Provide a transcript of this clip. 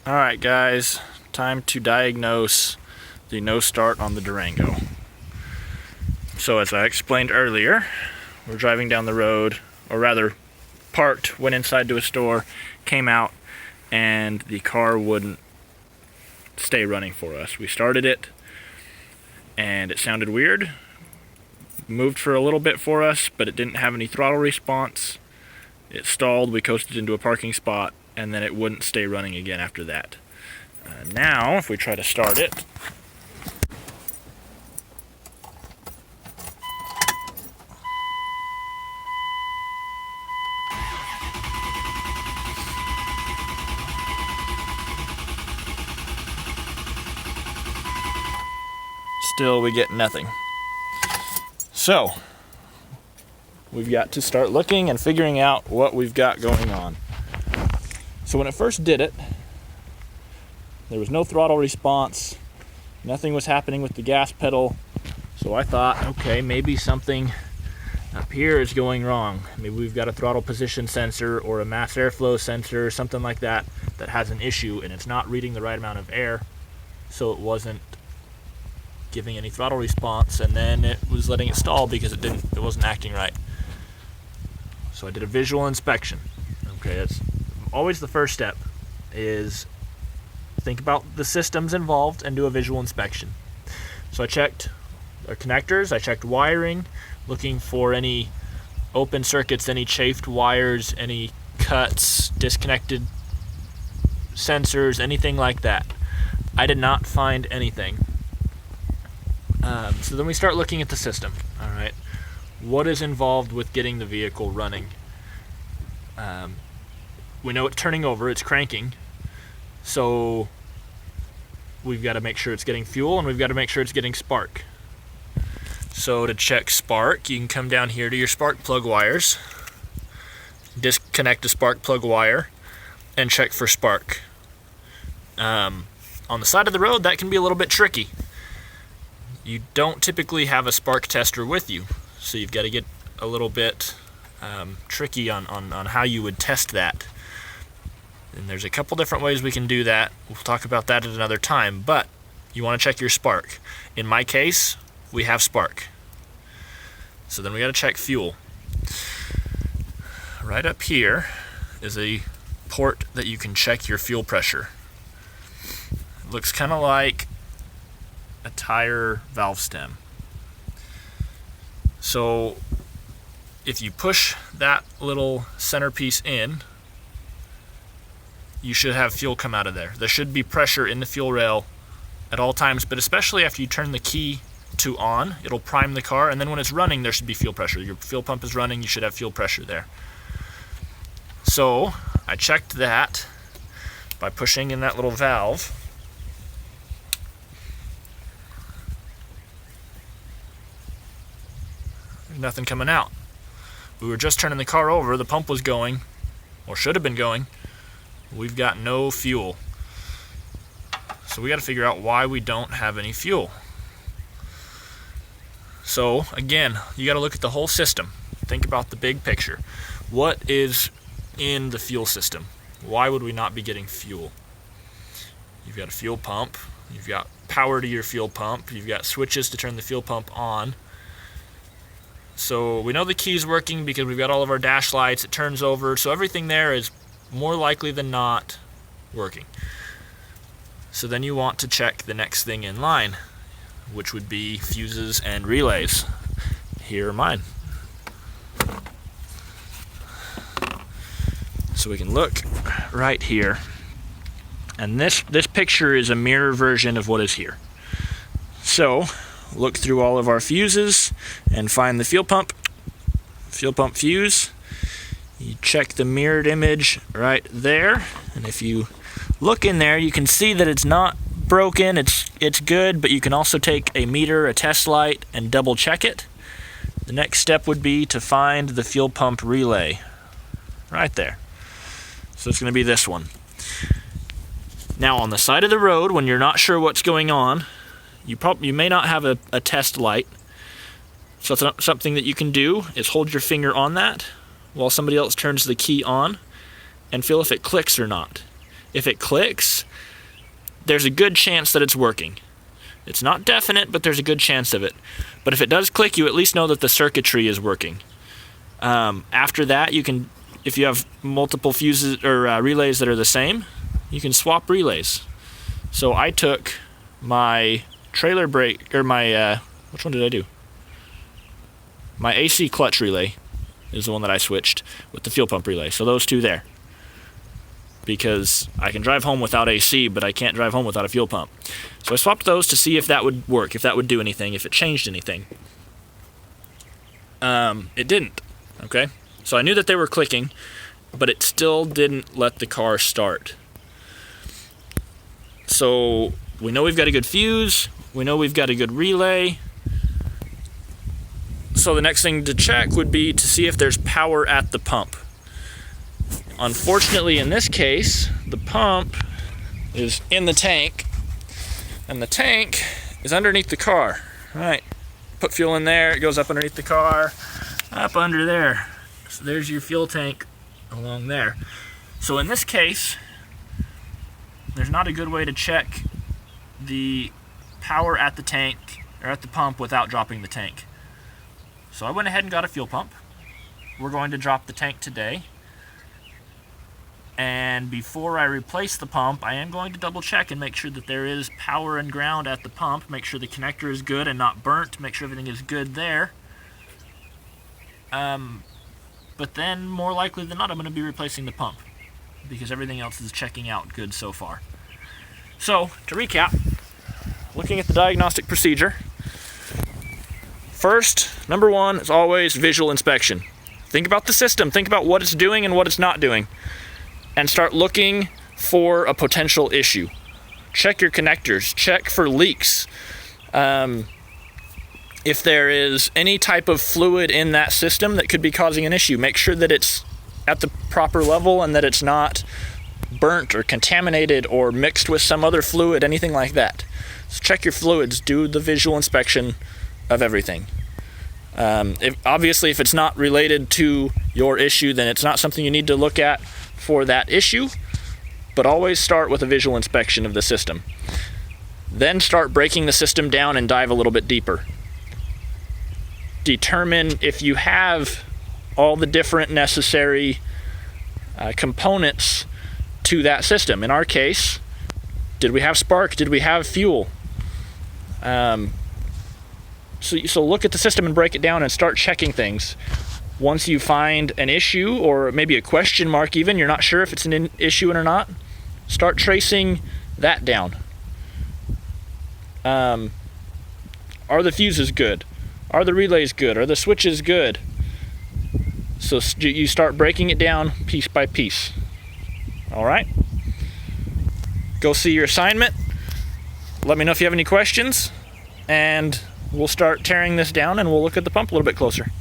Alright guys, time to diagnose the no start on the Durango. So as I explained earlier, we're driving down the road, or rather parked, went inside to a store, came out, and the car wouldn't stay running for us. We started it, and it sounded weird. Moved for a little bit for us, but it didn't have any throttle response. It stalled, we coasted into a parking spot, and then it wouldn't stay running again after that. Now, if we try to start it, still we get nothing. So, we've got to start looking and figuring out what we've got going on. So when it first did it, there was no throttle response, nothing was happening with the gas pedal, so I thought, okay, maybe something up here is going wrong. Maybe we've got a throttle position sensor or a mass airflow sensor, something like that, that has an issue and it's not reading the right amount of air, so it wasn't giving any throttle response, and then it was letting it stall because it wasn't acting right. So I did a visual inspection. Okay, that's always the first step, is think about the systems involved and do a visual inspection. So I checked our connectors, I checked wiring, looking for any open circuits, any chafed wires, any cuts, disconnected sensors, anything like that. I did not find anything. So then we start looking at the system. All right, what is involved with getting the vehicle running? We know it's turning over, it's cranking, so we've got to make sure it's getting fuel, and we've got to make sure it's getting spark. So to check spark, you can come down here to your spark plug wires, disconnect the spark plug wire, and check for spark. On the side of the road, that can be a little bit tricky. You don't typically have a spark tester with you, so you've got to get a little bit tricky on how you would test that. And there's a couple different ways we can do that. We'll talk about that at another time, but you want to check your spark. In my case, we have spark. So then we got to check fuel. Right up here is a port that you can check your fuel pressure. It looks kind of like a tire valve stem. So if you push that little centerpiece in, you should have fuel come out of there. There should be pressure in the fuel rail at all times, but especially after you turn the key to on, it'll prime the car, and then when it's running, there should be fuel pressure. Your fuel pump is running, you should have fuel pressure there. So I checked that by pushing in that little valve. There's nothing coming out. We were just turning the car over, the pump was going, or should have been going. We've got no fuel. So we got to figure out why we don't have any fuel. So again, you got to look at the whole system. Think about the big picture. What is in the fuel system? Why would we not be getting fuel? You've got a fuel pump, you've got power to your fuel pump, you've got switches to turn the fuel pump on. So we know the key's working because we've got all of our dash lights, it turns over, so everything there is more likely than not working. So then you want to check the next thing in line, which would be fuses and relays. Here are mine. So we can look right here, and this picture is a mirror version of what is here. So look through all of our fuses and find the fuel pump fuse. You check the mirrored image right there, and if you look in there, you can see that it's not broken, it's good, but you can also take a meter, a test light, and double check it. The next step would be to find the fuel pump relay right there. So it's going to be this one. Now on the side of the road, when you're not sure what's going on, you may not have a test light. So something that you can do is hold your finger on that while somebody else turns the key on and feel if it clicks or not. if it clicks, there's a good chance that it's working. It's not definite, but there's a good chance of it. But if it does click, you at least know that the circuitry is working. After that, you can, if you have multiple fuses or relays that are the same, you can swap relays. So I took my trailer brake, or my, which one did I do? My AC clutch relay is the one that I switched with the fuel pump relay. So those two there. Because I can drive home without AC, but I can't drive home without a fuel pump. So I swapped those to see if that would work, if that would do anything, if it changed anything. It didn't, okay? So I knew that they were clicking, but it still didn't let the car start. So we know we've got a good fuse, we know we've got a good relay. So the next thing to check would be to see if there's power at the pump. Unfortunately, in this case, the pump is in the tank, and the tank is underneath the car. All right, put fuel in there, it goes up underneath the car, up under there. So there's your fuel tank along there. So in this case, there's not a good way to check the power at the tank, or at the pump, without dropping the tank. So I went ahead and got a fuel pump. We're going to drop the tank today. And before I replace the pump, I am going to double check and make sure that there is power and ground at the pump, make sure the connector is good and not burnt, make sure everything is good there. But then, more likely than not, I'm going to be replacing the pump, because everything else is checking out good so far. So, to recap, looking at the diagnostic procedure, first, number one is always visual inspection. Think about the system, think about what it's doing and what it's not doing, and start looking for a potential issue. Check your connectors, check for leaks. If there is any type of fluid in that system that could be causing an issue, make sure that it's at the proper level and that it's not burnt or contaminated or mixed with some other fluid, anything like that. So check your fluids, do the visual inspection of everything. Obviously, if it's not related to your issue, then it's not something you need to look at for that issue, but always start with a visual inspection of the system. Then start breaking the system down and dive a little bit deeper. Determine if you have all the different necessary components to that system. In our case, did we have spark? Did we have fuel? So look at the system and break it down and start checking things. Once you find an issue, or maybe a question mark even, you're not sure if it's an issue or not, start tracing that down. Are the fuses good? Are the relays good? Are the switches good? So you start breaking it down piece by piece. All right? Go see your assignment. Let me know if you have any questions, and we'll start tearing this down and we'll look at the pump a little bit closer.